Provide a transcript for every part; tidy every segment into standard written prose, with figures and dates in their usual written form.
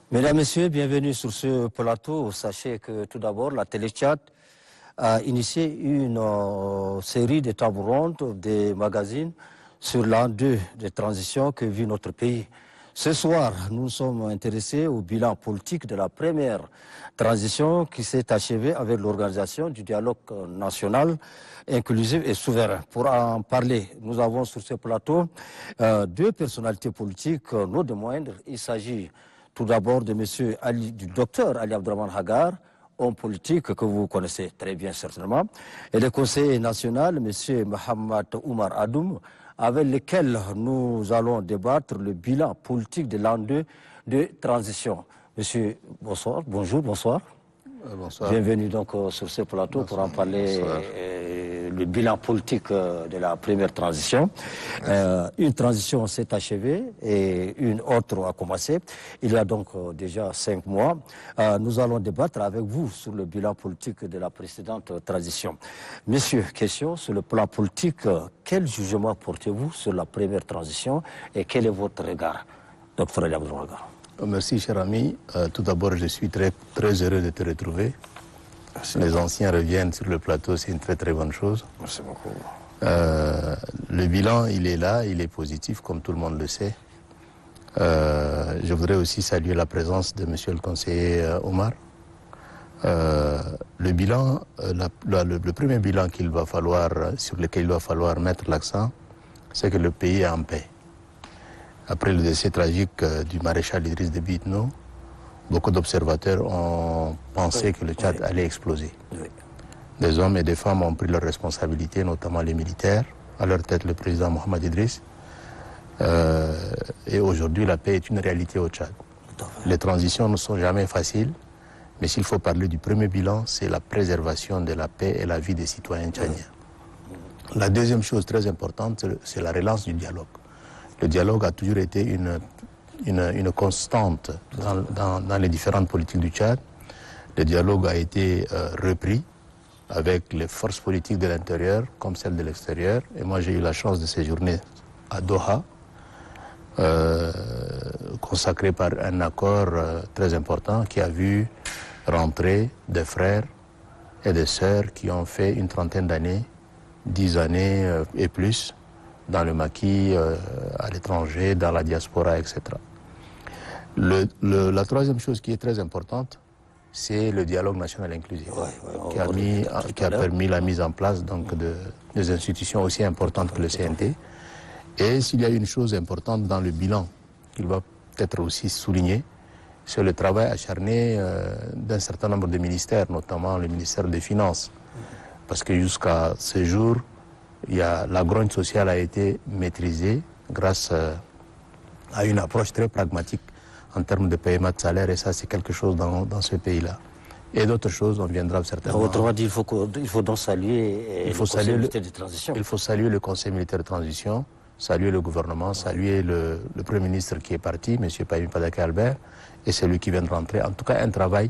Mesdames, Messieurs, bienvenue sur ce plateau. Sachez que tout d'abord, la Télé Tchad a initié une série de tables rondes, des magazines sur l'an 2 de transition que vit notre pays. Ce soir, nous sommes intéressés au bilan politique de la première transition qui s'est achevée avec l'organisation du dialogue national inclusif et souverain. Pour en parler, nous avons sur ce plateau deux personnalités politiques, non de moindres. Il s'agit tout d'abord de du docteur Ali Abdraman Hagar, homme politique que vous connaissez très bien certainement, et le conseiller national, M. Mohamed Oumar Adoum, avec lequel nous allons débattre le bilan politique de l'an 2 de transition. Monsieur, bonsoir, bonjour, bonsoir. Bonsoir. Bienvenue donc sur ce plateau pour en parler le bilan politique de la première transition. Une transition s'est achevée et une autre a commencé. Il y a donc déjà 5 mois. Nous allons débattre avec vous sur le bilan politique de la précédente transition. Messieurs, question sur le plan politique. Quel jugement portez-vous sur la première transition et quel est votre regard, Dr. Ali Abdraman Hagar? Merci, cher ami. Tout d'abord, je suis très heureux de te retrouver. Merci. Les anciens reviennent sur le plateau, c'est une très bonne chose. Merci beaucoup. Le bilan, il est là, il est positif, comme tout le monde le sait. Je voudrais aussi saluer la présence de monsieur le conseiller Omar. Le bilan, le premier bilan sur lequel il va falloir mettre l'accent, c'est que le pays est en paix. Après le décès tragique du maréchal Idriss Déby Itno, beaucoup d'observateurs ont pensé que le Tchad allait exploser. Oui. Des hommes et des femmes ont pris leurs responsabilités, notamment les militaires, à leur tête le président Mohamed Idriss. Et aujourd'hui, la paix est une réalité au Tchad. Les transitions ne sont jamais faciles, mais s'il faut parler du premier bilan, c'est la préservation de la paix et la vie des citoyens tchadiens. La deuxième chose très importante, c'est la relance du dialogue. Le dialogue a toujours été une constante dans les différentes politiques du Tchad. Le dialogue a été repris avec les forces politiques de l'intérieur comme celles de l'extérieur. Et moi, j'ai eu la chance de séjourner à Doha, consacré par un accord très important qui a vu rentrer des frères et des sœurs qui ont fait une trentaine d'années, 10 années et plus, dans le maquis, à l'étranger, dans la diaspora, etc. La troisième chose qui est très importante, c'est le dialogue national inclusif, qui a permis la mise en place donc, des institutions aussi importantes que le CNT. Et s'il y a une chose importante dans le bilan qu'il va peut-être aussi souligner, c'est le travail acharné d'un certain nombre de ministères, notamment le ministère des Finances. Parce que jusqu'à ce jour, la grogne sociale a été maîtrisée grâce à une approche très pragmatique en termes de paiement de salaire, et ça c'est quelque chose dans ce pays-là. Et d'autres choses, on viendra certainement... Autrement dit, il faut donc saluer le Conseil militaire de transition. Il faut saluer le Conseil militaire de transition, saluer le gouvernement, saluer le Premier ministre qui est parti, M. Paymi Padaka Albert, et celui qui vient de rentrer. En tout cas, un travail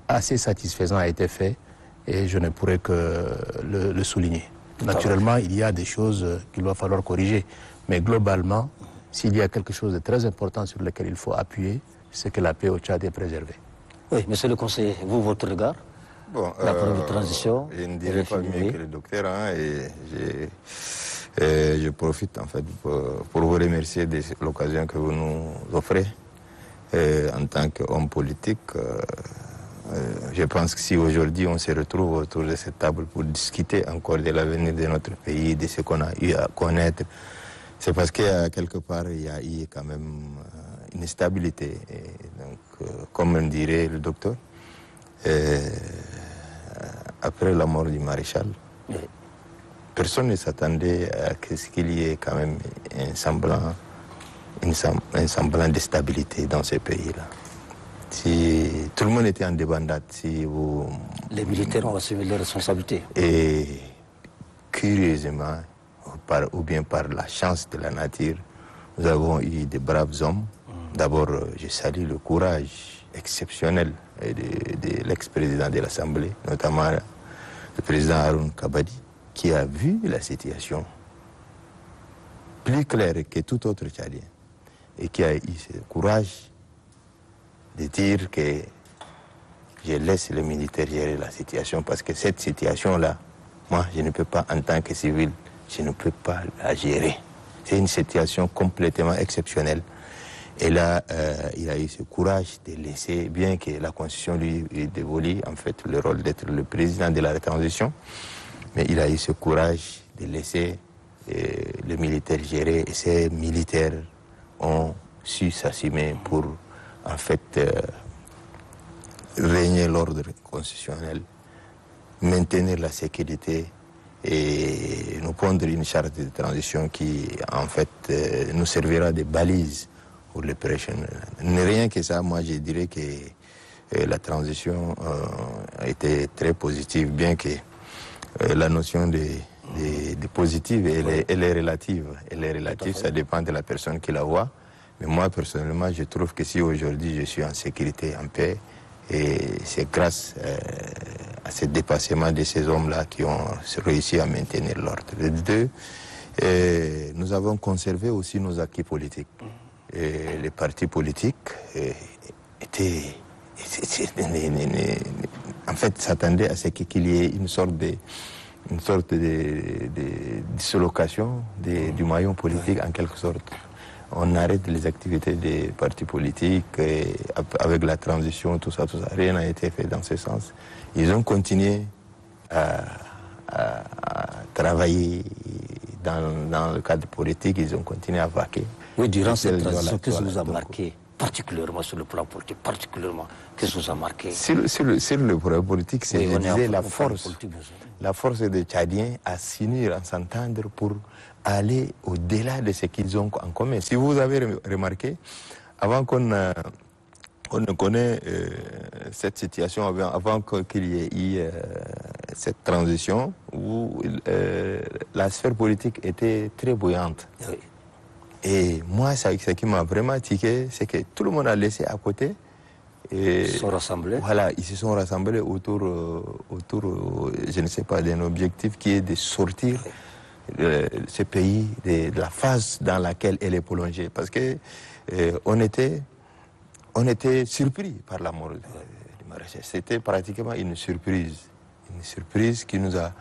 assez satisfaisant a été fait, et je ne pourrais que le souligner. Naturellement, il y a des choses qu'il va falloir corriger, mais globalement, s'il y a quelque chose de très important sur lequel il faut appuyer, c'est que la paix au Tchad est préservée. Oui, monsieur le conseiller, vous, votre regard? Bon, la première transition. Je ne dirais pas mieux que le docteur, hein, et je profite en fait pour vous remercier de l'occasion que vous nous offrez en tant qu'homme politique. Je pense que si aujourd'hui on se retrouve autour de cette table pour discuter encore de l'avenir de notre pays, de ce qu'on a eu à connaître, c'est parce que quelque part il y a eu quand même une stabilité. Et donc, comme me dirait le docteur, après la mort du maréchal, personne ne s'attendait à ce qu'il y ait quand même un semblant de stabilité dans ce pays-là. Si tout le monde était en débandade, les militaires ont assumé leurs responsabilités. Et curieusement, ou bien par la chance de la nature, nous avons eu de braves hommes. D'abord, je salue le courage exceptionnel de l'ex-président de l'Assemblée, notamment le président Haroun Kabadi, qui a vu la situation plus claire que tout autre Tchadien et qui a eu ce courage de dire que je laisse les militaires gérer la situation, parce que cette situation-là, moi, je ne peux pas, en tant que civil, je ne peux pas la gérer. C'est une situation complètement exceptionnelle. Et là, il a eu ce courage de laisser, bien que la Constitution lui dévolue en fait le rôle d'être le président de la transition, mais il a eu ce courage de laisser les militaires gérer, et ces militaires ont su s'assumer pour en fait régner l'ordre constitutionnel, maintenir la sécurité et nous pondre une charte de transition qui en fait nous servira de balise pour les prochaines. Rien que ça, moi je dirais que la transition a été très positive, bien que la notion de positive, elle est relative. Elle est relative, ça dépend de la personne qui la voit. Mais moi, personnellement, je trouve que si aujourd'hui je suis en sécurité, en paix, et c'est grâce à ce dépassement de ces hommes-là qui ont réussi à maintenir l'ordre. De deux, nous avons conservé aussi nos acquis politiques. Et les partis politiques étaient... en fait, s'attendaient à ce qu'il y ait une sorte de dislocation du maillon politique, en quelque sorte. On arrête les activités des partis politiques, et avec la transition, tout ça, rien n'a été fait dans ce sens. Ils ont continué à travailler dans le cadre politique, ils ont continué à vaquer. Oui, durant cette transition, qu'est-ce qui vous a marqué particulièrement sur le plan politique, particulièrement, qu'est-ce qui vous a marqué? Sur le plan politique, c'est, je disais, la force des Tchadiens à s'unir, à s'entendre pour aller au-delà de ce qu'ils ont en commun. Si vous avez remarqué, avant qu'on ne connaisse cette situation, avant qu'il y ait eu cette transition, où la sphère politique était très bouillante. Oui. Et moi, ce qui m'a vraiment tiqué, c'est que tout le monde a laissé à côté. Ils se sont rassemblés. Voilà, ils se sont rassemblés autour, je ne sais pas, d'un objectif qui est de sortir ce pays de la phase dans laquelle elle est plongée. Parce que on était surpris par la mort du maréchal. C'était pratiquement une surprise qui nous a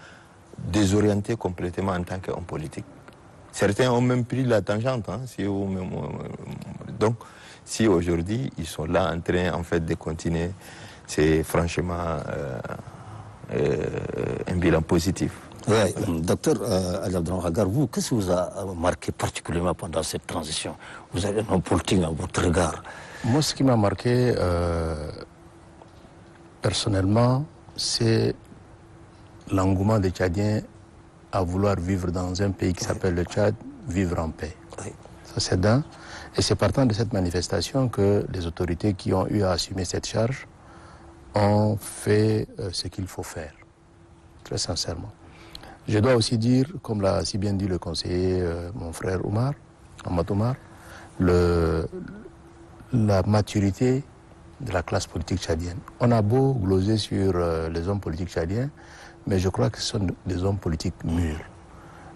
désorientés complètement en tant qu'homme politique. Certains ont même pris la tangente. Hein, donc, si aujourd'hui ils sont là en train en fait de continuer, c'est franchement un bilan positif. Oui, voilà. Docteur Abdrahman, vous, qu'est-ce qui vous a marqué particulièrement pendant cette transition? Vous avez un homme politique à votre regard. Moi, ce qui m'a marqué personnellement, c'est l'engouement des Tchadiens à vouloir vivre dans un pays qui s'appelle le Tchad, vivre en paix. Oui. Ça, c'est d'un. Et c'est partant de cette manifestation que les autorités qui ont eu à assumer cette charge ont fait ce qu'il faut faire, très sincèrement. Je dois aussi dire, comme l'a si bien dit le conseiller, mon frère Oumar, Ahmad Oumar, la maturité de la classe politique tchadienne. On a beau gloser sur les hommes politiques tchadiens, mais je crois que ce sont des hommes politiques mûrs.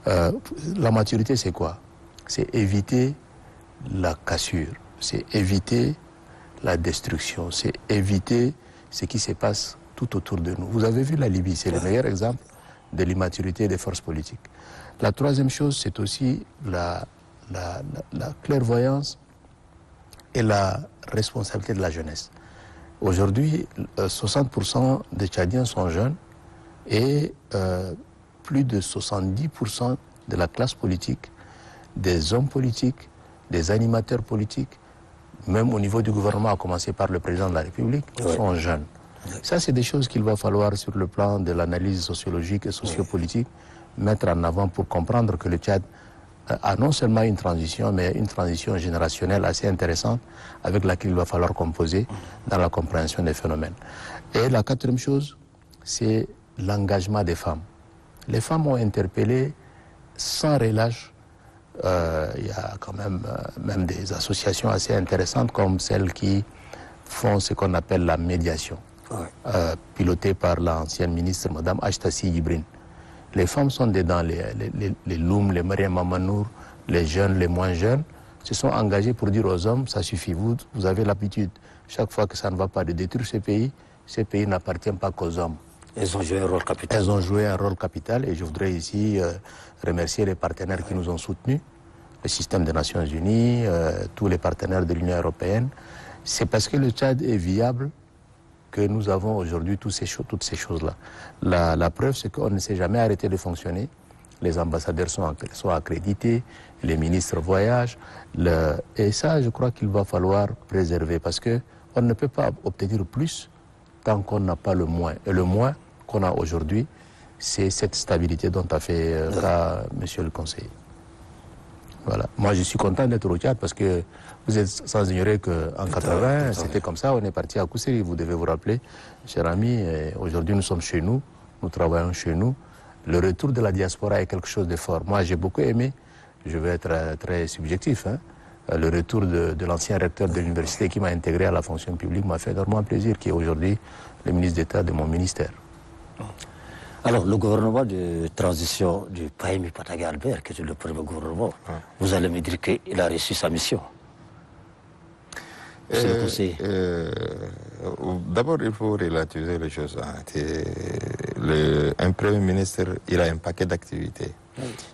La maturité, c'est quoi? C'est éviter la cassure, c'est éviter la destruction, c'est éviter ce qui se passe tout autour de nous. Vous avez vu la Libye, c'est le meilleur exemple de l'immaturité des forces politiques. La troisième chose, c'est aussi la clairvoyance et la responsabilité de la jeunesse. Aujourd'hui, 60% des Tchadiens sont jeunes et plus de 70% de la classe politique, des hommes politiques, des animateurs politiques, même au niveau du gouvernement, à commencer par le président de la République, sont jeunes. Ça, c'est des choses qu'il va falloir, sur le plan de l'analyse sociologique et sociopolitique, mettre en avant pour comprendre que le Tchad a non seulement une transition, mais une transition générationnelle assez intéressante avec laquelle il va falloir composer dans la compréhension des phénomènes. Et la quatrième chose, c'est l'engagement des femmes. Les femmes ont interpellé sans relâche. Il y a quand même des associations assez intéressantes comme celles qui font ce qu'on appelle la médiation, pilotée par l'ancienne ministre, Mme Ashtasi Yibrin. Les femmes sont dedans, les Loum, les Mariam Mamanour, les jeunes, les moins jeunes, se sont engagés pour dire aux hommes, ça suffit, vous avez l'habitude chaque fois que ça ne va pas, de détruire ces pays n'appartiennent pas qu'aux hommes. Elles ont joué un rôle capital. Elles ont joué un rôle capital et je voudrais ici remercier les partenaires qui nous ont soutenus, le système des Nations Unies, tous les partenaires de l'Union européenne. C'est parce que le Tchad est viable que nous avons aujourd'hui toutes ces choses-là. La preuve, c'est qu'on ne s'est jamais arrêté de fonctionner. Les ambassadeurs sont accrédités, les ministres voyagent. Et ça, je crois qu'il va falloir préserver parce qu'on ne peut pas obtenir plus tant qu'on n'a pas le moins. Et le moins qu'on a aujourd'hui, c'est cette stabilité dont a fait cas monsieur le conseiller. Voilà. Moi, je suis content d'être au Tchad parce que vous êtes sans ignorer qu'en 80, c'était comme ça, on est parti à Kousséri, vous devez vous rappeler, cher ami. Aujourd'hui, nous sommes chez nous, nous travaillons chez nous. Le retour de la diaspora est quelque chose de fort. Moi, j'ai beaucoup aimé, je vais être très subjectif, hein, le retour de l'ancien recteur de l'université qui m'a intégré à la fonction publique m'a fait énormément plaisir, qui est aujourd'hui le ministre d'État de mon ministère. Alors, le gouvernement de transition du Pahimi Pataga Albert, qui était le premier gouvernement, vous allez me dire qu'il a réussi sa mission. D'abord, il faut relativiser les choses. Un premier ministre, il a un paquet d'activités.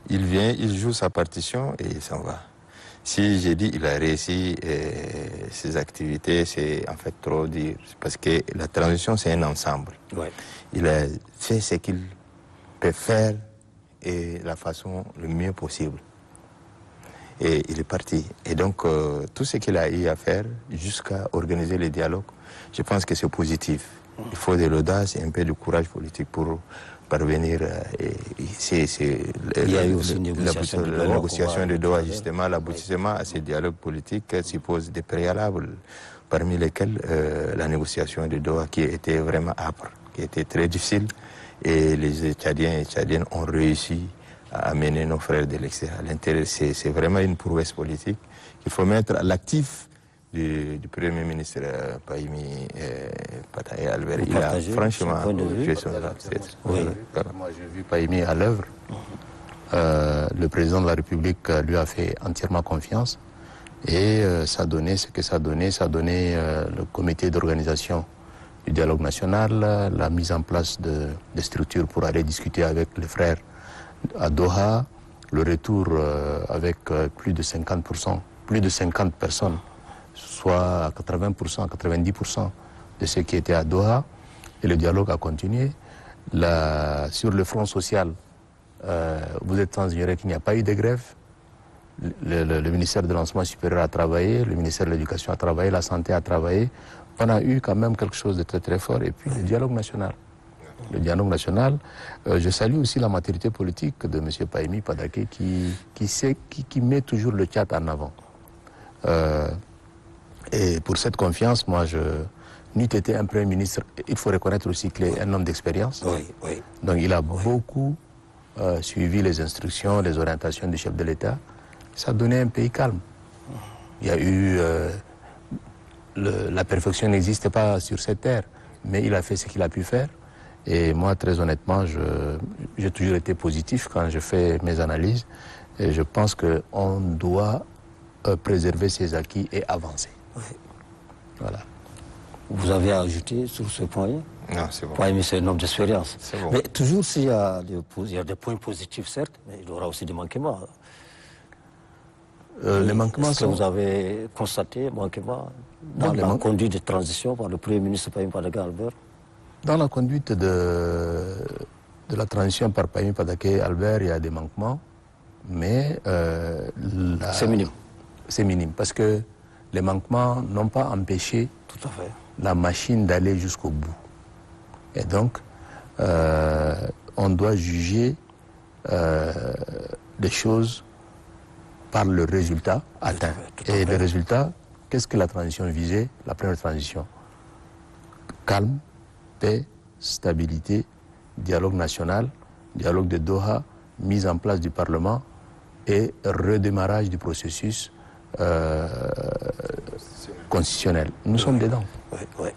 Il vient, il joue sa partition et il s'en va. Si j'ai dit il a réussi ses activités, c'est en fait trop dire. Parce que la transition, c'est un ensemble. Ouais. Il a fait ce qu'il peut faire et la façon le mieux possible. Et il est parti. Et donc, tout ce qu'il a eu à faire jusqu'à organiser les dialogues, je pense que c'est positif. Il faut de l'audace et un peu de courage politique pour parvenir. Il y a eu aussi une négociation la négociation de Doha, justement, l'aboutissement à ces dialogues politiques suppose des préalables, parmi lesquels la négociation de Doha qui était vraiment âpre, qui était très difficile. Et les Tchadiens et Tchadiennes ont réussi à amener nos frères de l'extérieur à l'intérieur. C'est vraiment une prouesse politique qu'il faut mettre à l'actif du Premier ministre Pahimi Pataga Albert. Il a franchement joué son rôle. Moi, j'ai vu Pahimi à l'œuvre. Le président de la République lui a fait entièrement confiance. Et ça a donné ce que ça a donné. Ça a donné le comité d'organisation du dialogue national, la mise en place de structures pour aller discuter avec les frères à Doha, le retour avec plus de 50%, plus de 50 personnes, soit à 80%, 90% de ceux qui étaient à Doha, et le dialogue a continué. Sur le front social, vous êtes sans ignorer qu'il n'y a pas eu de grève. Le ministère de l'Enseignement supérieur a travaillé, le ministère de l'Éducation a travaillé, la Santé a travaillé. On a eu quand même quelque chose de très très fort. Et puis le dialogue national. Le dialogue national, je salue aussi la maturité politique de M. Pahimi Pataga qui met toujours le Tchad en avant. Et pour cette confiance, moi, n'eût été un Premier ministre, il faut reconnaître aussi qu'il est un homme d'expérience. Oui, oui. Donc il a beaucoup suivi les instructions, les orientations du chef de l'État. Ça a donné un pays calme. Il y a eu... la perfection n'existe pas sur cette terre, mais il a fait ce qu'il a pu faire. Et moi, très honnêtement, j'ai toujours été positif quand je fais mes analyses. Et je pense qu'on doit préserver ses acquis et avancer. Oui. Voilà. Vous avez ajouté sur ce point? Non, c'est bon. Pahimi, c'est un homme d'expérience. Bon. Mais toujours, s'il y a des points positifs, certes, mais il y aura aussi des manquements. Les manquements Est-ce que vous avez constaté manquements dans la conduite de transition par le Premier ministre Pahimi Pataga Albert? Dans la conduite de la transition par Pahimi Pataga Albert, il y a des manquements, mais... c'est minime. C'est minime, parce que les manquements n'ont pas empêché tout à fait la machine d'aller jusqu'au bout. Et donc, on doit juger les choses par le résultat atteint. Et le résultat, qu'est-ce que la transition visait? La première transition. Calme, paix, stabilité, dialogue national, dialogue de Doha, mise en place du Parlement et redémarrage du processus constitutionnel. Nous sommes dedans. Oui, oui.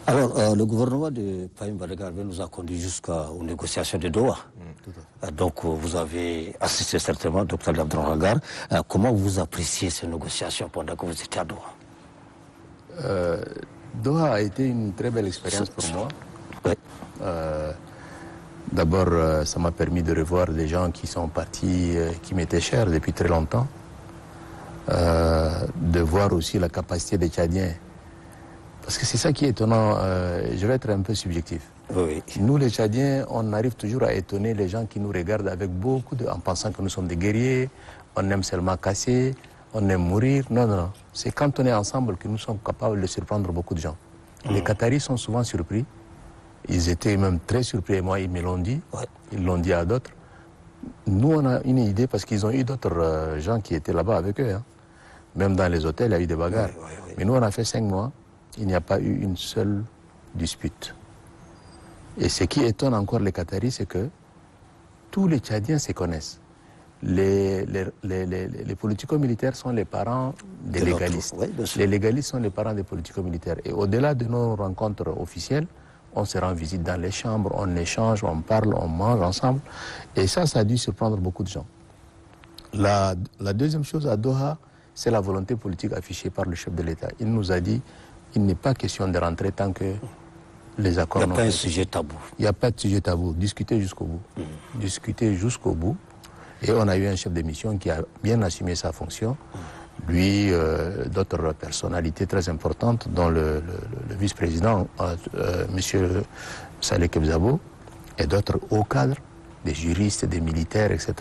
Alors, le gouvernement de Pahimi Pataga Albert nous a conduit jusqu'aux négociations de Doha. Donc, vous avez assisté certainement, Dr. Abdelrahman Gar. Comment vous appréciez ces négociations pendant que vous étiez à Doha? Doha a été une très belle expérience pour moi. Oui. D'abord, ça m'a permis de revoir des gens qui sont partis, qui m'étaient chers depuis très longtemps. De voir aussi la capacité des Tchadiens. Parce que c'est ça qui est étonnant. Je vais être un peu subjectif. Oui. Nous, les Tchadiens, on arrive toujours à étonner les gens qui nous regardent avec en pensant que nous sommes des guerriers, on aime seulement casser, on aime mourir. Non, non, non. C'est quand on est ensemble que nous sommes capables de surprendre beaucoup de gens. Les Qataris sont souvent surpris. Ils étaient même très surpris, et moi, ils me l'ont dit. Ouais. Ils l'ont dit à d'autres. Nous, on a une idée parce qu'ils ont eu d'autres gens qui étaient là-bas avec eux. Hein. Même dans les hôtels, il y a eu des bagarres. Oui. Mais nous, on a fait 5 mois. Il n'y a pas eu une seule dispute. Et ce qui étonne encore les Qataris, c'est que tous les Tchadiens se connaissent. Les politico-militaires sont les parents des légalistes. Oui, bien sûr. Les légalistes sont les parents des politico-militaires. Et au-delà de nos rencontres officielles, on se rend visite dans les chambres, on échange, on parle, on mange ensemble. Et ça a dû surprendre beaucoup de gens. La deuxième chose à Doha, c'est la volonté politique affichée par le chef de l'État. Il nous a dit il n'est pas question de rentrer tant que les accords... Il n'y a pas un sujet tabou. Il n'y a pas de sujet tabou. Discuter jusqu'au bout. Discuter jusqu'au bout. Et on a eu un chef de mission qui a bien assumé sa fonction. Lui, d'autres personnalités très importantes, dont le vice-président, M. Saleh Kebzabo, et d'autres hauts cadres, des juristes, des militaires, etc.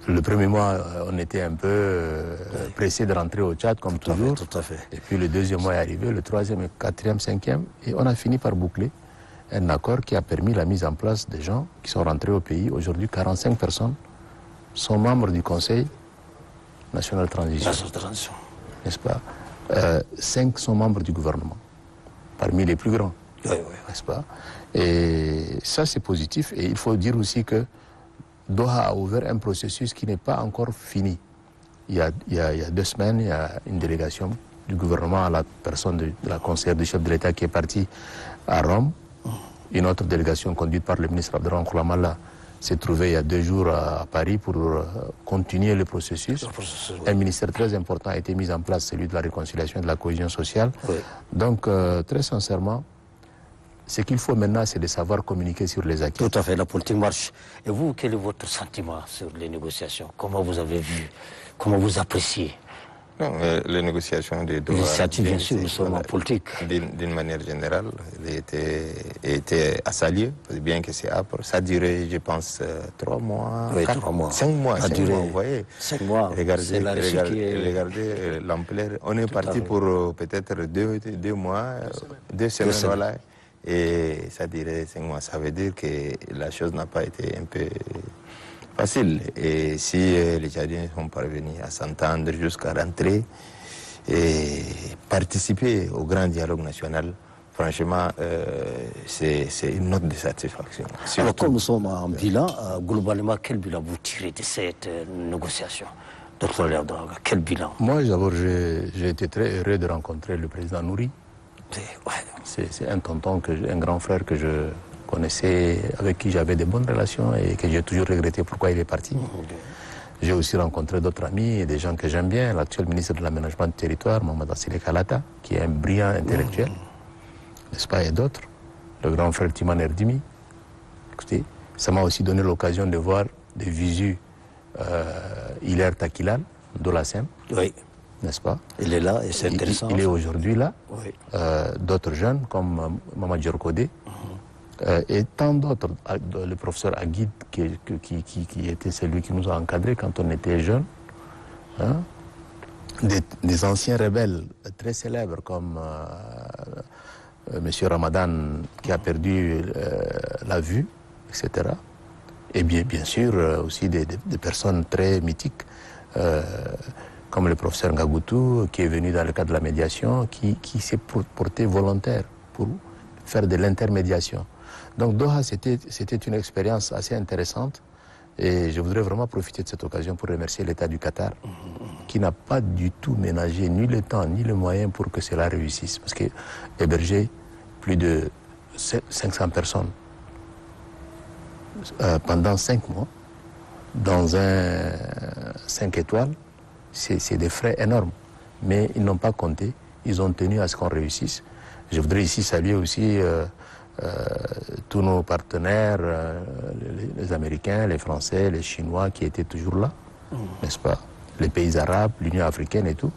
Le premier mois, on était un peu pressé de rentrer au Tchad, comme toujours. Tout à fait. Et puis le deuxième mois est arrivé, le troisième, le quatrième, cinquième. Et on a fini par boucler un accord qui a permis la mise en place des gens qui sont rentrés au pays. Aujourd'hui, 45 personnes sont membres du Conseil national de transition. N'est-ce pas 5 sont membres du gouvernement, parmi les plus grands. Oui. N'est-ce pas? Et ça, c'est positif. Et il faut dire aussi que Doha a ouvert un processus qui n'est pas encore fini. Il y a 2 semaines, il y a une délégation du gouvernement à la personne de la conseillère du chef de l'État qui est partie à Rome. Une autre délégation conduite par le ministre Abderrahmane Koulamalla s'est trouvée il y a 2 jours à Paris pour continuer le processus. Un ministère très important a été mis en place, celui de la réconciliation et de la cohésion sociale. Oui. Donc, très sincèrement, ce qu'il faut maintenant, c'est de savoir communiquer sur les acquis. Tout à fait, la politique marche. Et vous, quel est votre sentiment sur les négociations? Comment vous avez vu? Comment vous appréciez? Non, les négociations de Doha... L'initiative, bien sûr, nous sommes en politique. D'une manière générale, était à saluer, bien que c'est âpre. Ça a duré, je pense, 3 mois, Oui, 4, 3 mois. 5 mois. Ça a duré, vous voyez. 5 mois. C'est la Russie qui est... Regardez l'ampleur. On est parti pour peut-être 2 mois, 2 semaines, voilà. Et ça dirait 5 mois. Ça veut dire que la chose n'a pas été un peu facile. Et si les Tchadiens sont parvenus à s'entendre jusqu'à rentrer et participer au grand dialogue national, franchement, c'est une note de satisfaction. Alors, comme nous sommes en bilan, globalement, quel bilan vous tirez de cette négociation? Dr. Léodraga, quel bilan? Moi, d'abord, j'ai été très heureux de rencontrer le président Nouri. C'est un tonton, un grand frère que je connaissais, avec qui j'avais de bonnes relations et que j'ai toujours regretté pourquoi il est parti. J'ai aussi rencontré d'autres amis et des gens que j'aime bien. L'actuel ministre de l'aménagement du territoire, Mohamed Assile Kalata, qui est un brillant intellectuel, n'est-ce pas, et d'autres. Le grand frère Timan Erdimi. Écoutez, ça m'a aussi donné l'occasion de voir des visus Hilaire Takilal, d'Olassem. Oui. N'est-ce pas? Il est là et c'est intéressant. Il est aujourd'hui là. Oui. D'autres jeunes comme Mamadou Djorkodé et tant d'autres. Le professeur Aguid qui était celui qui nous a encadrés quand on était jeunes. Hein? Des anciens rebelles très célèbres comme M. Ramadan qui a perdu la vue, etc. Et bien sûr aussi des personnes très mythiques comme le professeur Ngagoutou, qui est venu dans le cadre de la médiation, qui s'est porté volontaire pour faire de l'intermédiation. Donc Doha, c'était une expérience assez intéressante et je voudrais vraiment profiter de cette occasion pour remercier l'État du Qatar, qui n'a pas du tout ménagé ni le temps ni les moyens pour que cela réussisse. Parce que héberger plus de 500 personnes pendant 5 mois, dans un 5 étoiles, c'est des frais énormes. Mais ils n'ont pas compté ils ont tenu à ce qu'on réussisse. Je voudrais ici saluer aussi tous nos partenaires, les Américains, les Français, les Chinois qui étaient toujours là, n'est-ce pas? Les pays arabes, l'Union africaine et tout.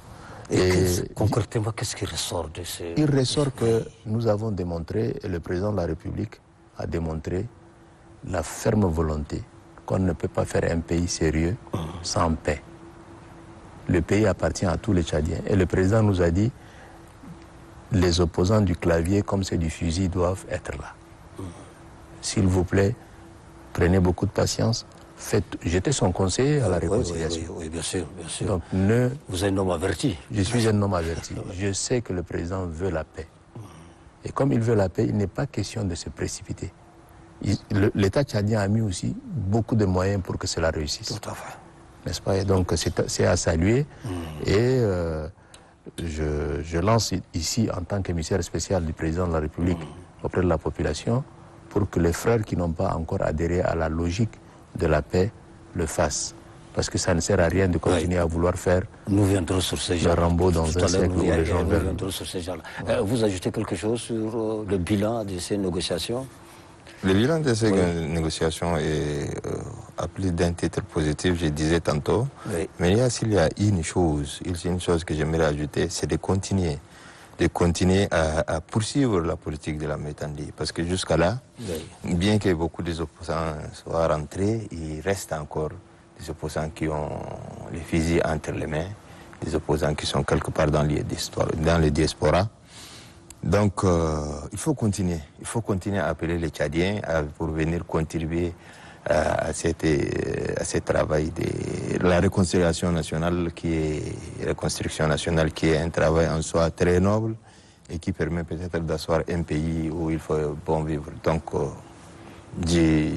Et concrètement, qu'est-ce qui ressort de ces... Il ressort que nous avons démontré, et le président de la République a démontré la ferme volonté qu'on ne peut pas faire un pays sérieux sans paix. Le pays appartient à tous les Tchadiens. Et le président nous a dit, les opposants du clavier comme ceux du fusil doivent être là. S'il vous plaît, prenez beaucoup de patience. J'étais son conseiller à la réconciliation. Oui, bien sûr, bien sûr. Donc, vous êtes un homme averti. Je suis un homme averti. Je sais que le président veut la paix. Et comme il veut la paix, il n'est pas question de se précipiter. L'État tchadien a mis aussi beaucoup de moyens pour que cela réussisse. Tout à fait. N'est-ce pas? Et donc c'est à saluer. Et je lance ici, en tant qu'émissaire spécial du président de la République auprès de la population, pour que les frères qui n'ont pas encore adhéré à la logique de la paix le fassent. Parce que ça ne sert à rien de continuer à vouloir faire nous viendrons sur ces gens. Le Rambo dans un siècle où les gens veulent. Nous viendrons sur ces gens-là. Vous ajoutez quelque chose sur le bilan de ces négociations? Le bilan de ces négociations est à plus d'un titre positif, je disais tantôt. Oui. Mais s'il y a une chose que j'aimerais ajouter, c'est de continuer à poursuivre la politique de la Métandi. Parce que jusqu'à là, bien que beaucoup des opposants soient rentrés, il reste encore des opposants qui ont les fusils entre les mains, des opposants qui sont quelque part dans les diasporas. Donc, il faut continuer à appeler les Tchadiens pour venir contribuer à ce travail de la réconciliation nationale qui est un travail en soi très noble et qui permet peut-être d'asseoir un pays où il faut bon vivre. Donc, j'ai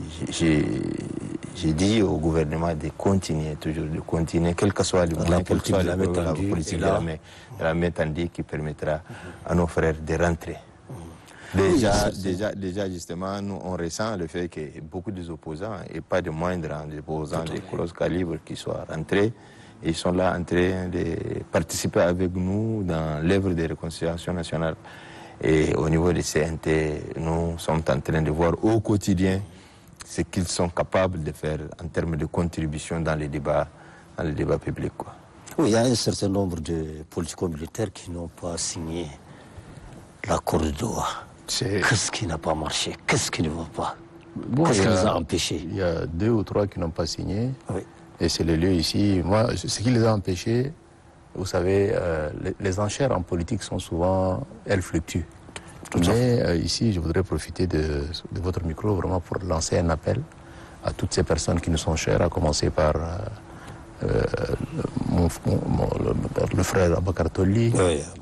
dit au gouvernement de continuer, quel que soit le moyen, quelle que soit la politique de la Métandi qui permettra à nos frères de rentrer. Déjà, justement, nous, on ressent le fait que beaucoup des opposants, et pas de moindres des opposants de gros calibre qui soient rentrés, ils sont là en train de participer avec nous dans l'œuvre de réconciliation nationale. Et au niveau des CNT, nous sommes en train de voir au quotidien ce qu'ils sont capables de faire en termes de contribution dans les débats publics, quoi. Oui, il y a un certain nombre de politico-militaires qui n'ont pas signé l'accord de Doha. Qu'est-ce qui n'a pas marché? Qu'est-ce qui ne va pas? Qu'est-ce qui les a empêchés? Il y a 2 ou 3 qui n'ont pas signé. Oui. Et c'est le lieu ici. Moi, ce qui les a empêchés, vous savez, les enchères en politique sont souvent, elles fluctuent. Mais ici, je voudrais profiter de votre micro vraiment pour lancer un appel à toutes ces personnes qui nous sont chères, à commencer par le frère Abakar Toli,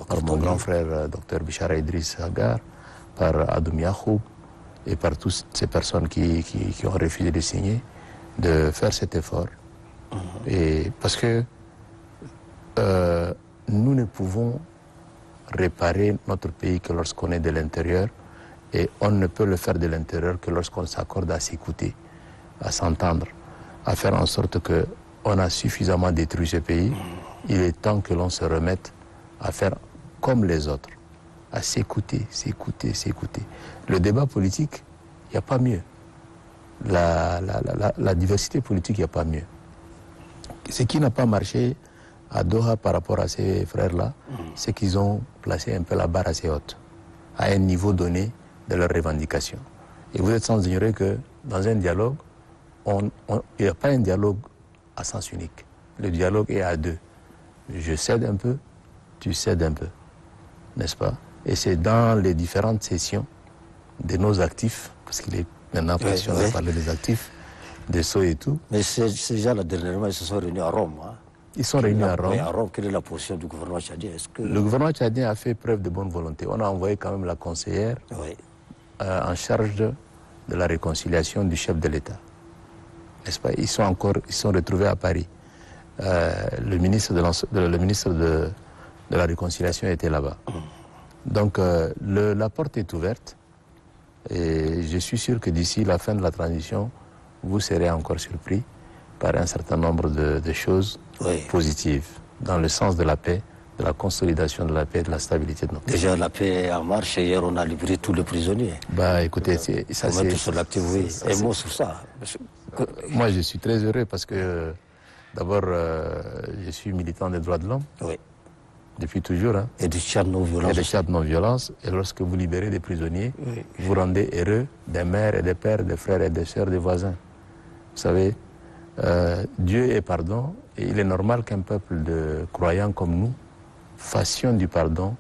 par mon grand frère Dr Bichara Idriss Agar, par Adoum Yahoub et par toutes ces personnes qui ont refusé de signer, de faire cet effort. Et parce que nous ne pouvons réparer notre pays que lorsqu'on est de l'intérieur, et on ne peut le faire de l'intérieur que lorsqu'on s'accorde à s'écouter, à s'entendre, à faire en sorte qu'on a suffisamment détruit ce pays. Il est temps que l'on se remette à faire comme les autres, à s'écouter. Le débat politique, il n'y a pas mieux. La diversité politique, il n'y a pas mieux. Ce qui n'a pas marché à Doha par rapport à ces frères-là, c'est qu'ils ont placé un peu la barre assez haute, à un niveau donné de leurs revendications. Et vous êtes sans ignorer que dans un dialogue, il n'y a pas un dialogue à sens unique. Le dialogue est à 2. Je cède un peu, tu cèdes un peu, n'est-ce pas? Et c'est dans les différentes sessions de nos actifs, parce qu'il est maintenant question de parler des actifs, des SO et tout. Mais ces gens-là, dernièrement, ils se sont réunis à Rome. Hein. Ils sont réunis à Rome. Oui, à Rome, quelle est la position du gouvernement tchadien? Le gouvernement tchadien a fait preuve de bonne volonté. On a envoyé quand même la conseillère en charge de la réconciliation du chef de l'État. N'est-ce pas? Ils sont retrouvés à Paris. Le ministre de la réconciliation était là-bas. Donc la porte est ouverte et je suis sûr que d'ici la fin de la transition, vous serez encore surpris par un certain nombre de choses positives dans le sens de la paix, de la consolidation de la paix et de la stabilité de notre pays. Déjà, la paix est en marche. Hier, on a libéré tous les prisonniers. Bah, écoutez, ça c'est... sur l'actif, oui. Un mot sur ça. Moi, je suis très heureux parce que, d'abord, je suis militant des droits de l'homme. Oui. Depuis toujours. Hein. Et du Tchad non-violence. Et des Tchad non-violence. Et lorsque vous libérez des prisonniers, oui, vous rendez heureux des mères et des pères, des frères et des sœurs, des voisins. Vous savez, Dieu est pardon. Et il est normal qu'un peuple de croyants comme nous fassions du pardon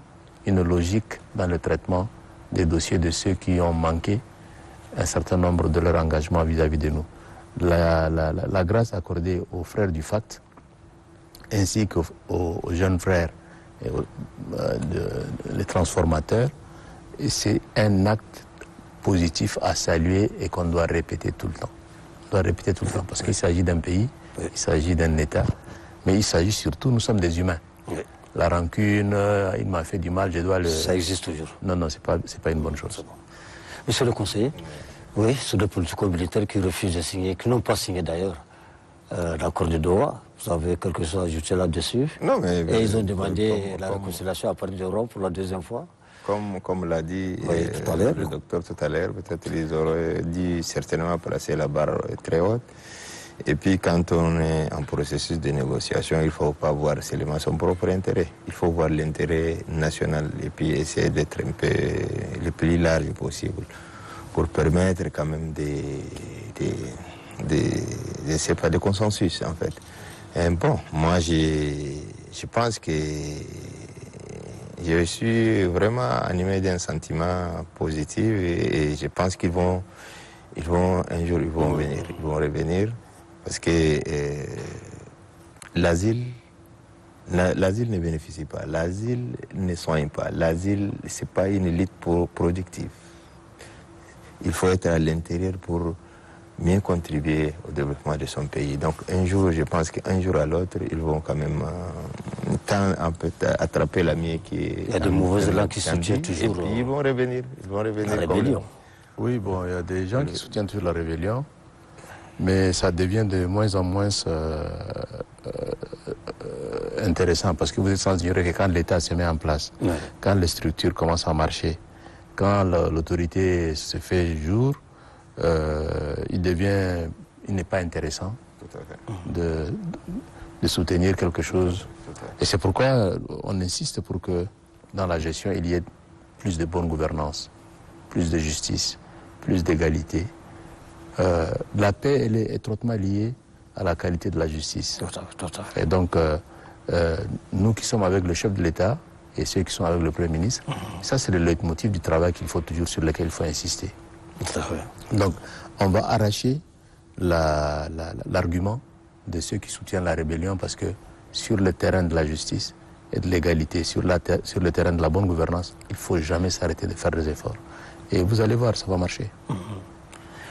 une logique dans le traitement des dossiers de ceux qui ont manqué un certain nombre de leur engagement vis-à-vis de nous. La grâce accordée aux frères du FAT ainsi qu'aux jeunes frères et les transformateurs, c'est un acte positif à saluer et qu'on doit répéter tout le temps. On doit répéter tout le temps parce qu'il s'agit d'un pays, il s'agit d'un État, mais il s'agit surtout, nous sommes des humains. oui. La rancune, il m'a fait du mal, je dois le... Ça existe toujours. Non, non, c'est pas une bonne chose. Bon. Monsieur le conseiller, oui, c'est des politico-militaires qui refusent de signer, qui n'ont pas signé d'ailleurs l'accord de Doha. Vous avez quelque chose à ajouter là-dessus? Non, mais... Et ils ont demandé la réconciliation à partir d'Europe pour la deuxième fois. Comme l'a dit tout à l'heure, le docteur tout à l'heure, peut-être ils auraient dû certainement placer la barre très haute. Et puis quand on est en processus de négociation, il ne faut pas voir seulement son propre intérêt. Il faut voir l'intérêt national et puis essayer d'être un peu le plus large possible pour permettre quand même de consensus en fait. Et bon, moi je pense que je suis vraiment animé d'un sentiment positif et je pense qu'ils vont un jour ils vont revenir parce que l'asile ne bénéficie pas, l'asile ne soigne pas, l'asile c'est pas une élite productive. Il faut être à l'intérieur pour mieux contribuer au développement de son pays. Donc un jour, je pense qu'un jour à l'autre, ils vont quand même attraper la mienne qui est... Il y a de mauvaises langues qui soutiennent toujours... Et puis ils vont revenir. La rébellion. Oui, bon, il y a des gens qui soutiennent toujours la rébellion, mais ça devient de moins en moins intéressant parce que vous êtes sans ignorer que quand l'État se met en place, quand les structures commencent à marcher, quand l'autorité se fait jour, il n'est pas intéressant de soutenir quelque chose. Et c'est pourquoi on insiste pour que dans la gestion, il y ait plus de bonne gouvernance, plus de justice, plus d'égalité. La paix, elle est étroitement liée à la qualité de la justice. Tout à fait. Et donc, nous qui sommes avec le chef de l'État et ceux qui sont avec le Premier ministre, ça c'est le leitmotiv du travail sur lequel il faut insister. Tout à fait. Donc, on va arracher l'argument de ceux qui soutiennent la rébellion parce que sur le terrain de la justice et de l'égalité, sur le terrain de la bonne gouvernance, il ne faut jamais s'arrêter de faire des efforts. Et vous allez voir, ça va marcher.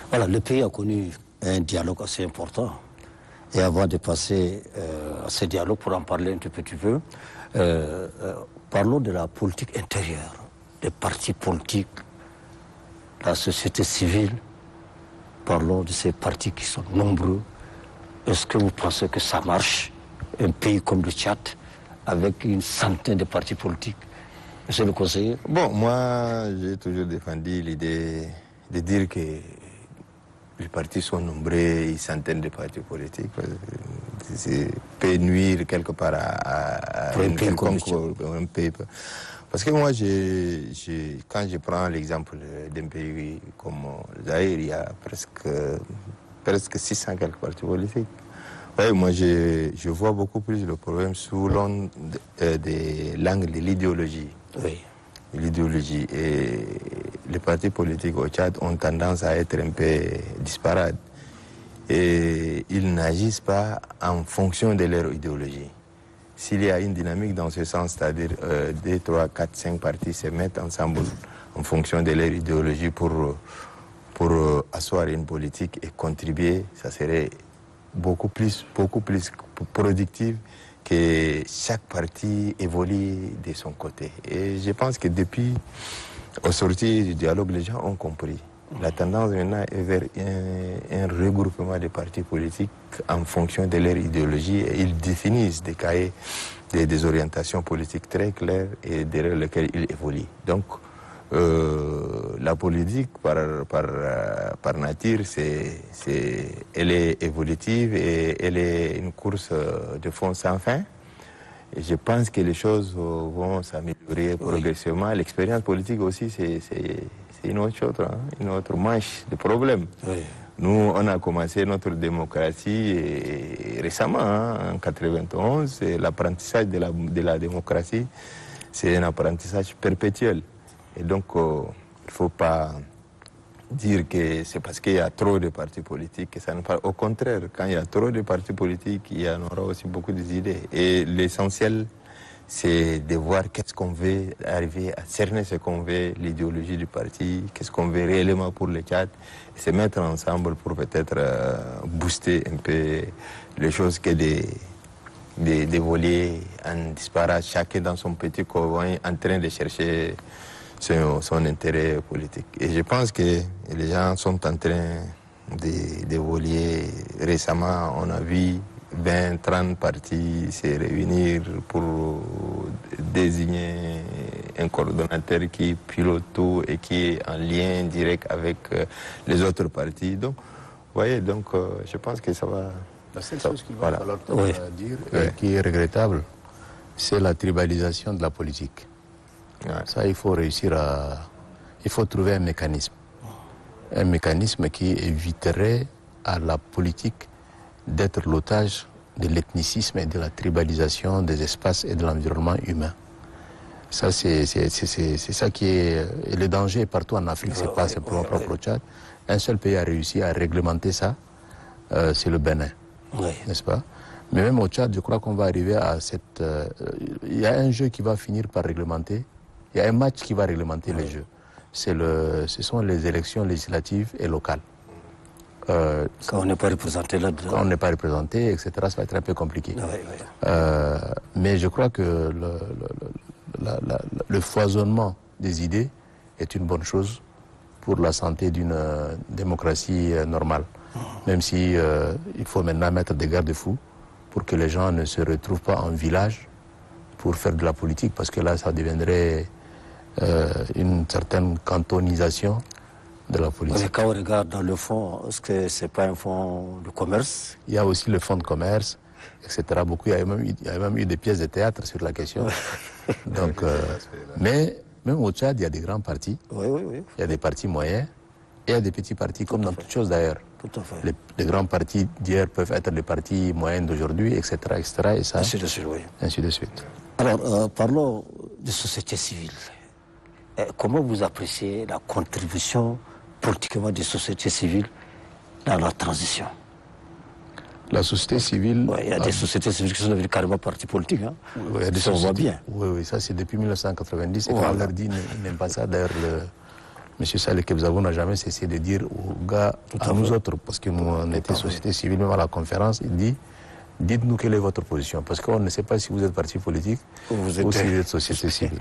Voilà, le pays a connu un dialogue assez important. Et avant de passer à ce dialogue, pour en parler un tout petit peu, parlons de la politique intérieure, des partis politiques, la société civile. Parlons de ces partis qui sont nombreux. Est-ce que vous pensez que ça marche, un pays comme le Tchad, avec une centaine de partis politiques? Monsieur le conseiller? Bon, moi, j'ai toujours défendu l'idée de dire que les partis sont nombreux, une centaine de partis politiques. Ça peut nuire quelque part à un pays. Parce que moi, quand je prends l'exemple d'un pays comme Zaïre, il y a presque 600 quelques partis politiques. Ouais, moi, je vois beaucoup plus le problème sous l'angle de l'idéologie. Oui. L'idéologie. Et les partis politiques au Tchad ont tendance à être un peu disparates. Et ils n'agissent pas en fonction de leur idéologie. S'il y a une dynamique dans ce sens, c'est-à-dire 2, 3, 4, 5 partis se mettent ensemble en fonction de leur idéologie pour asseoir une politique et contribuer, ça serait beaucoup plus productif que chaque parti évolue de son côté. Et je pense que depuis, au sortir du dialogue, les gens ont compris. La tendance maintenant est vers un regroupement des partis politiques en fonction de leur idéologie et ils définissent des cahiers, des orientations politiques très claires et derrière lesquelles ils évoluent. Donc, la politique, par nature, elle est évolutive et elle est une course de fond sans fin. Et je pense que les choses vont s'améliorer progressivement. L'expérience politique aussi, c'est une autre chose, hein, une autre manche de problèmes. Oui. Nous, on a commencé notre démocratie récemment, hein, en 1991. L'apprentissage de la démocratie, c'est un apprentissage perpétuel. Et donc, il ne faut pas dire que c'est parce qu'il y a trop de partis politiques que ça ne parle. Au contraire, quand il y a trop de partis politiques, il y en aura aussi beaucoup d'idées. Et l'essentiel, c'est de voir qu'est-ce qu'on veut, arriver à cerner ce qu'on veut, l'idéologie du parti, qu'est-ce qu'on veut réellement pour le Tchad, et se mettre ensemble pour peut-être booster un peu les choses que d'évoluer en disparate, chacun dans son petit coin, en train de chercher son intérêt politique. Et je pense que les gens sont en train d'évoluer. Récemment, on a vu 20, 30 partis se réunir pour désigner un coordonnateur qui pilote tout et qui est en lien direct avec les autres partis. Donc, vous voyez, donc, je pense que ça va... La seule chose qu'il va falloir dire, et qui est regrettable, c'est la tribalisation de la politique. Ouais. Ça, il faut réussir à... Il faut trouver un mécanisme. Un mécanisme qui éviterait à la politique d'être l'otage de l'ethnicisme et de la tribalisation des espaces et de l'environnement humain. Ça, c'est ça qui est... Et le danger partout en Afrique, c'est pas simplement propre au Tchad. Un seul pays a réussi à réglementer ça, c'est le Bénin. Oui. N'est-ce pas? Mais même au Tchad, je crois qu'on va arriver à cette... Il y a un jeu qui va finir par réglementer. Il y a un match qui va réglementer les jeux. Ce sont les élections législatives et locales. Quand on n'est pas représenté là-dedans. Quand on n'est pas représenté, etc., ça va être un peu compliqué. Mais je crois que le foisonnement des idées est une bonne chose pour la santé d'une démocratie normale. Même si il faut maintenant mettre des garde-fous pour que les gens ne se retrouvent pas en village pour faire de la politique, parce que là, ça deviendrait une certaine cantonisation de la politique. Mais quand on regarde dans le fond, est-ce que ce n'est pas un fonds de commerce? Il y a aussi le fonds de commerce, etc. Beaucoup, il y a même eu des pièces de théâtre sur la question. Donc, mais même au Tchad, il y a des grands partis. Il y a des partis moyens et il y a des petits partis, comme dans toutes choses d'ailleurs. Tout à fait. Les grands partis d'hier peuvent être les partis moyens d'aujourd'hui, etc., etc. Et ça, ainsi de suite, oui. Ainsi de suite. Alors, parlons de société civile. Comment vous appréciez la contribution politiquement des sociétés civiles dans la transition? La société civile... Il y a des sociétés civiles qui sont devenues carrément partis politiques. Hein. Il y a des ça, on voit bien. Oui, ça c'est depuis 1990. Et quand on leur dit, ils n'aiment pas ça. D'ailleurs, M. Saleh Kebzabou n'a jamais cessé de dire aux gars, à nous autres, parce que nous, on était société civile, même à la conférence, il dit, dites-nous quelle est votre position. Parce qu'on ne sait pas si vous êtes parti politique ou si vous êtes société civile.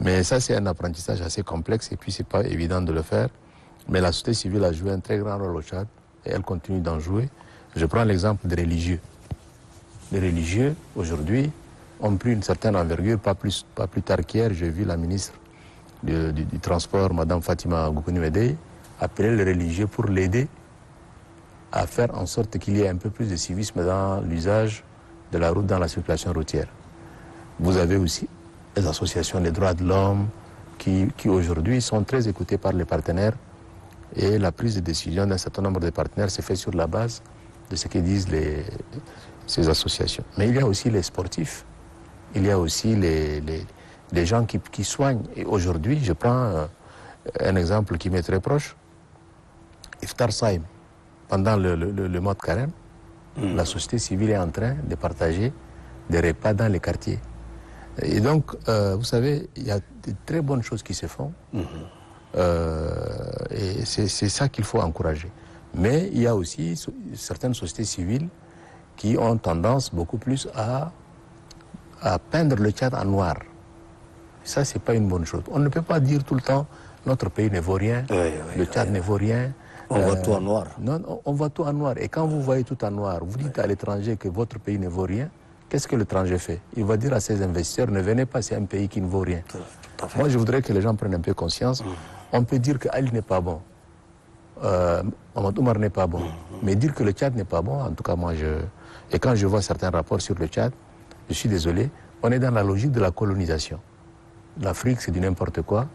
Mais ça, c'est un apprentissage assez complexe et puis c'est pas évident de le faire. Mais la société civile a joué un très grand rôle au Tchad et elle continue d'en jouer. Je prends l'exemple des religieux. Les religieux, aujourd'hui, ont pris une certaine envergure. Pas plus tard qu'hier, j'ai vu la ministre du Transport, Mme Fatima Goukouni-Medei, appeler les religieux pour l'aider à faire en sorte qu'il y ait un peu plus de civisme dans l'usage de la route, dans la circulation routière. Vous avez aussi les associations des droits de l'homme qui aujourd'hui sont très écoutées par les partenaires et la prise de décision d'un certain nombre de partenaires se fait sur la base de ce que disent ces associations. Mais il y a aussi les sportifs, il y a aussi les gens qui soignent. Et aujourd'hui, je prends un exemple qui m'est très proche, Iftar Saïm. Pendant le mois de carême, la société civile est en train de partager des repas dans les quartiers. Et donc, vous savez, il y a de très bonnes choses qui se font. Et c'est ça qu'il faut encourager. Mais il y a aussi certaines sociétés civiles qui ont tendance beaucoup plus à peindre le Tchad en noir. Ça, c'est pas une bonne chose. On ne peut pas dire tout le temps notre pays ne vaut rien, le Tchad ne vaut rien. On voit tout en noir. Non, on voit tout en noir. Et quand vous voyez tout en noir, vous dites à l'étranger que votre pays ne vaut rien, qu'est-ce que l'étranger fait? Il va dire à ses investisseurs, ne venez pas, c'est un pays qui ne vaut rien. Moi, je voudrais que les gens prennent un peu conscience. On peut dire que Ali n'est pas bon, Mohamed Oumar n'est pas bon, mais dire que le Tchad n'est pas bon, en tout cas, moi, Et quand je vois certains rapports sur le Tchad, je suis désolé, on est dans la logique de la colonisation. L'Afrique, c'est du n'importe quoi.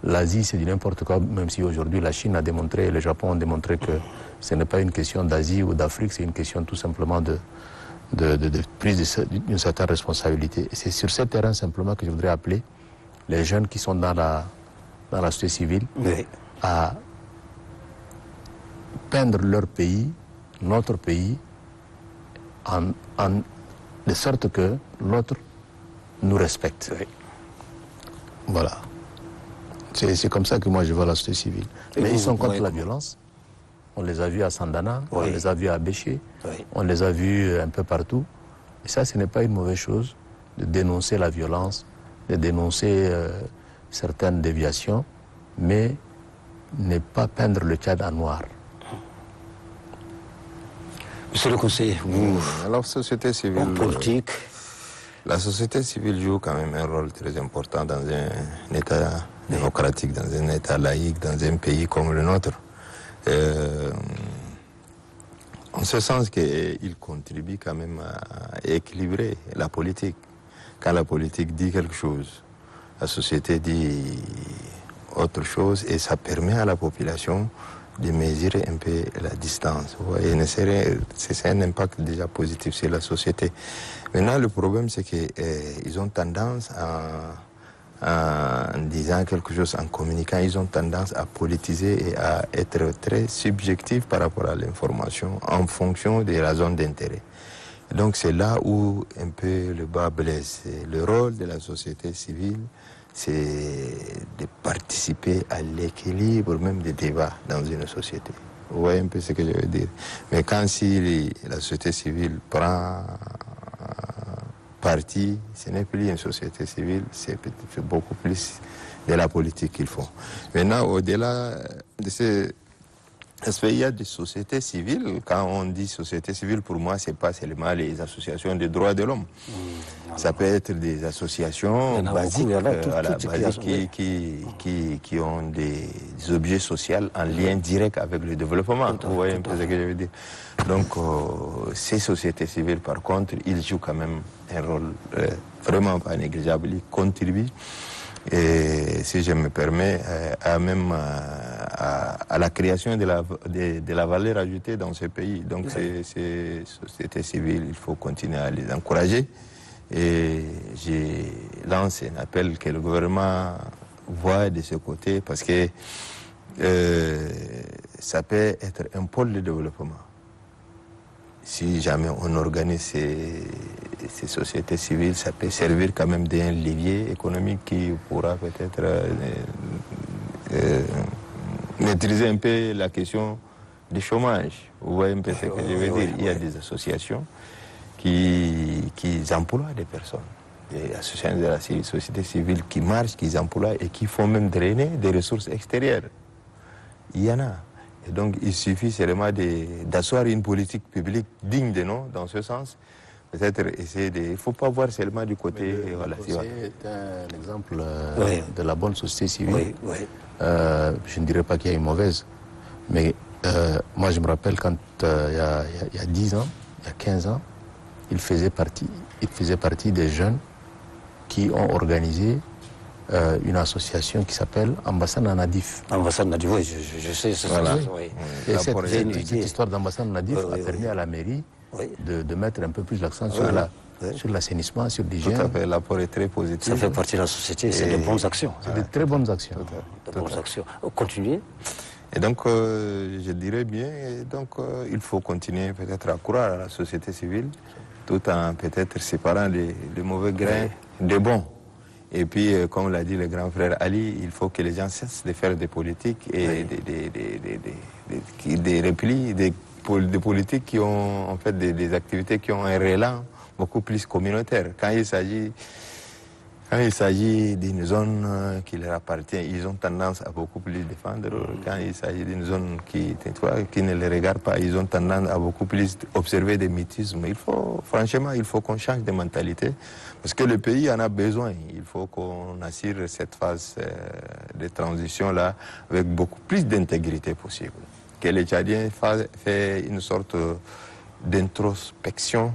L'Asie, c'est du n'importe quoi, même si aujourd'hui la Chine a démontré, le Japon ont démontré que ce n'est pas une question d'Asie ou d'Afrique, c'est une question tout simplement de prise d'une certaine responsabilité. Et c'est sur ce terrain simplement que je voudrais appeler les jeunes qui sont dans la société civile à peindre leur pays, notre pays, de sorte que l'autre nous respecte. Voilà. C'est comme ça que moi je vois la société civile. Mais ils sont contre la violence. On les a vus à Sandana, on les a vus à Béché, on les a vus un peu partout. Et ça, ce n'est pas une mauvaise chose de dénoncer la violence, de dénoncer certaines déviations, mais ne pas peindre le Tchad en noir. Monsieur le conseiller, vous, alors, société civile, en politique, la société civile joue quand même un rôle très important dans un État démocratique, dans un État laïque, dans un pays comme le nôtre. En ce sens qu'il contribue quand même à équilibrer la politique. Quand la politique dit quelque chose, la société dit autre chose et ça permet à la population de mesurer un peu la distance. C'est un impact déjà positif sur la société. Maintenant, le problème, c'est qu'ils ont tendance en disant quelque chose, en communiquant, ils ont tendance à politiser et à être très subjectifs par rapport à l'information en fonction de la zone d'intérêt. Donc c'est là où un peu le bas blesse. Le rôle de la société civile, c'est de participer à l'équilibre même des débats dans une société. Vous voyez un peu ce que je veux dire. Mais quand la société civile prend parti, ce n'est plus une société civile, c'est beaucoup plus de la politique qu'ils font. Maintenant, au-delà de ces aspects, il y a des sociétés civiles. Quand on dit société civile, pour moi, ce n'est pas seulement les associations des droits de l'homme. Ça peut être des associations basiques, qui ont des objets sociaux en lien direct avec le développement. Vous voyez un peu ce que je veux dire. Donc, ces sociétés civiles, par contre, ils jouent quand même un rôle vraiment pas négligeable. Ils contribuent, et si je me permets, à la création de la valeur ajoutée dans ce pays. Donc, ces sociétés civiles, il faut continuer à les encourager. Et j'ai lancé un appel que le gouvernement voit de ce côté, parce que ça peut être un pôle de développement. Si jamais on organise ces sociétés civiles, ça peut servir quand même d'un levier économique qui pourra peut-être maîtriser un peu la question du chômage. Vous voyez un peu ce que je veux dire. Il y a des associations qui emploient des personnes. Des associations de la société civile qui marchent, qui emploient et qui font même drainer des ressources extérieures. Il y en a. Et donc, il suffit seulement d'asseoir une politique publique digne de nom, dans ce sens. Peut-être essayer de... Il ne faut pas voir seulement du côté... C'est un exemple de la bonne société civile. Je ne dirais pas qu'il y a une mauvaise. Mais moi, je me rappelle quand, il y a 10 ans, il y a 15 ans, il faisait partie des jeunes qui ont organisé une association qui s'appelle Ambassade Nadif. Ambassade Nadif, oui, je sais. Voilà. Et cette histoire d'Ambassade Nadif a permis à la mairie de mettre un peu plus l'accent sur l'assainissement, sur l'hygiène. Tout à fait, l'apport est très positif. Ça fait partie de la société, c'est de bonnes actions. C'est de très bonnes actions. De bonnes actions. Continuez. Et donc, je dirais bien, il faut continuer peut-être à croire à la société civile, tout en peut-être séparant les mauvais grains des bons. Et puis, comme l'a dit le grand frère Ali, il faut que les gens cessent de faire des politiques et des replis, des politiques qui ont en fait des activités qui ont un élan beaucoup plus communautaire. Quand il s'agit Quand il s'agit d'une zone qui leur appartient, ils ont tendance à beaucoup plus défendre. Quand il s'agit d'une zone qui ne les regarde pas, ils ont tendance à beaucoup plus observer des mutismes. Franchement, il faut qu'on change de mentalité. Parce que le pays en a besoin. Il faut qu'on assure cette phase de transition-là avec beaucoup plus d'intégrité possible. Que les Tchadiens fassent une sorte d'introspection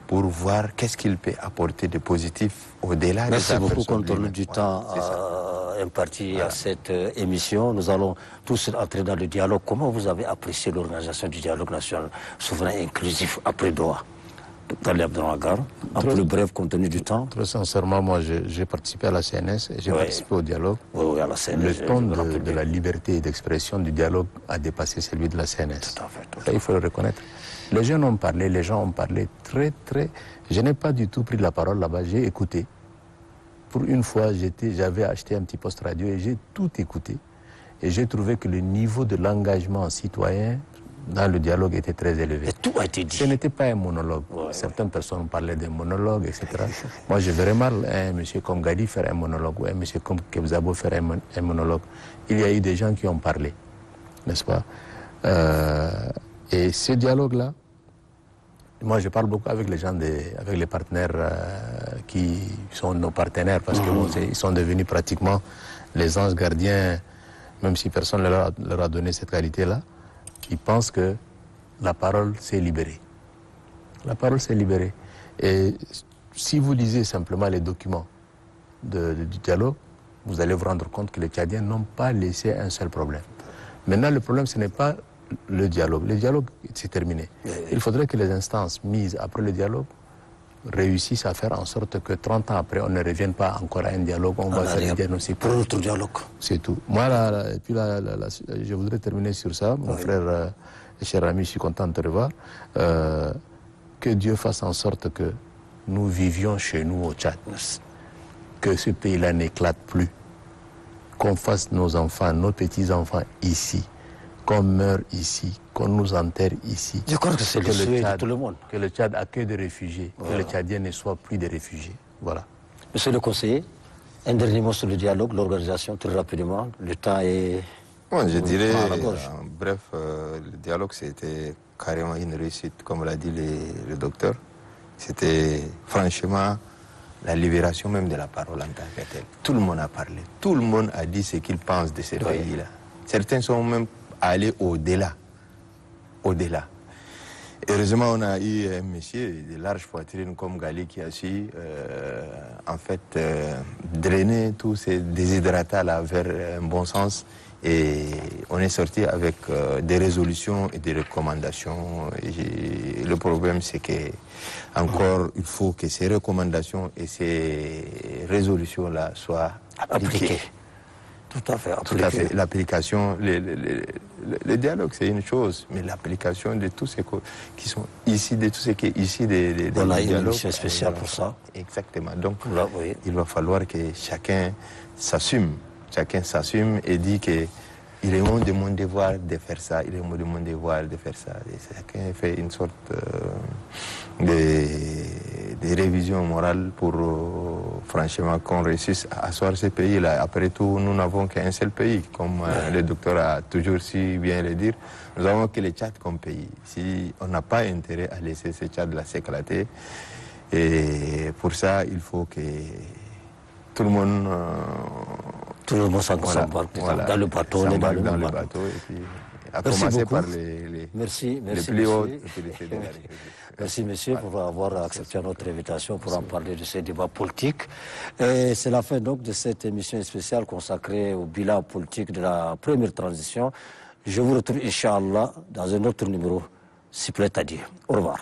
pour voir qu'est-ce qu'il peut apporter de positif au-delà de sa personne. Merci beaucoup, compte tenu du temps imparti à cette émission. Nous allons tous entrer dans le dialogue. Comment vous avez apprécié l'organisation du dialogue national souverain et inclusif après Doha? Taleb Abdelnagar, en plus bref, compte tenu du temps. Très sincèrement, moi, j'ai participé à la CNS et j'ai participé au dialogue. Oui, à la CNS. Le ton de la liberté d'expression du dialogue a dépassé celui de la CNS. Tout à fait. Ça, il faut le reconnaître. Les jeunes ont parlé, les gens ont parlé très. Je n'ai pas du tout pris la parole là-bas, j'ai écouté. Pour une fois, j'avais acheté un petit poste radio et j'ai tout écouté. Et j'ai trouvé que le niveau de l'engagement citoyen dans le dialogue était très élevé. Et tout a été dit. Ce n'était pas un monologue. Certaines personnes parlaient d'un monologue, etc. Moi, je verrais mal un monsieur comme Gadi faire un monologue ou un monsieur comme Kebzabo faire un monologue. Il y a eu des gens qui ont parlé, n'est-ce pas? Et ce dialogue-là, moi je parle beaucoup avec les gens, avec les partenaires qui sont nos partenaires, parce qu'ils sont devenus pratiquement les anges gardiens, même si personne ne leur a donné cette qualité-là. Ils pensent que la parole s'est libérée. La parole s'est libérée. Et si vous lisez simplement les documents du dialogue, vous allez vous rendre compte que les Tchadiens n'ont pas laissé un seul problème. Maintenant, le problème, ce n'est pas le dialogue. Le dialogue, c'est terminé. Il faudrait que les instances mises après le dialogue réussissent à faire en sorte que 30 ans après, on ne revienne pas encore à un dialogue, on va faire un diagnostic. Pour l'autre dialogue. C'est tout. Moi, et puis je voudrais terminer sur ça. Mon frère et cher ami, je suis content de te revoir. Que Dieu fasse en sorte que nous vivions chez nous au Tchad. Que ce pays-là n'éclate plus. Qu'on fasse nos enfants, nos petits-enfants ici. Qu'on meure ici, qu'on nous enterre ici. Je crois que c'est le souhait de tout le monde. Que le Tchad accueille des réfugiés, que les Tchadiens ne soient plus des réfugiés. Voilà. Monsieur le conseiller, un dernier mot sur le dialogue, l'organisation, très rapidement. Le temps est... Bon, je dirais, bref, le dialogue, c'était carrément une réussite, comme l'a dit le docteur. C'était franchement la libération même de la parole en tant que telle. Tout le monde a parlé, tout le monde a dit ce qu'il pense de ces pays-là. Certains sont même allés au-delà. Au-delà. Heureusement, on a eu un monsieur de large poitrine comme Gali qui a su, en fait, drainer tous ces déshydratats-là vers un bon sens. Et on est sorti avec des résolutions et des recommandations. Et le problème, c'est que encore, il faut que ces recommandations et ces résolutions-là soient appliquées. Tout à fait. Tout à fait. L'application, le dialogue, c'est une chose, mais l'application de tout ce qui sont ici, de tout ce qui est ici des on a une émission spéciale pour ça. Exactement. Donc, il va falloir que chacun s'assume. Chacun s'assume et dit que il est de mon devoir de faire ça, il est de mon devoir de faire ça. Et chacun fait une sorte de révision morale pour franchement qu'on réussisse à asseoir ce pays-là. Après tout, nous n'avons qu'un seul pays, comme le docteur a toujours si bien le dire. Nous n'avons que le Tchad comme pays. Si on n'a pas intérêt à laisser ce Tchad-là s'éclater, et pour ça, il faut que tout le monde... tout le monde s'embarque dans le bateau, on est dans le bateau. Et puis, à commencer par les plus hautes autorités de la République. Merci, monsieur, pour avoir accepté notre invitation pour en parler de ces débats politiques. Et c'est la fin donc de cette émission spéciale consacrée au bilan politique de la première transition. Je vous retrouve, Inch'Allah, dans un autre numéro, s'il plaît à dire. Au revoir.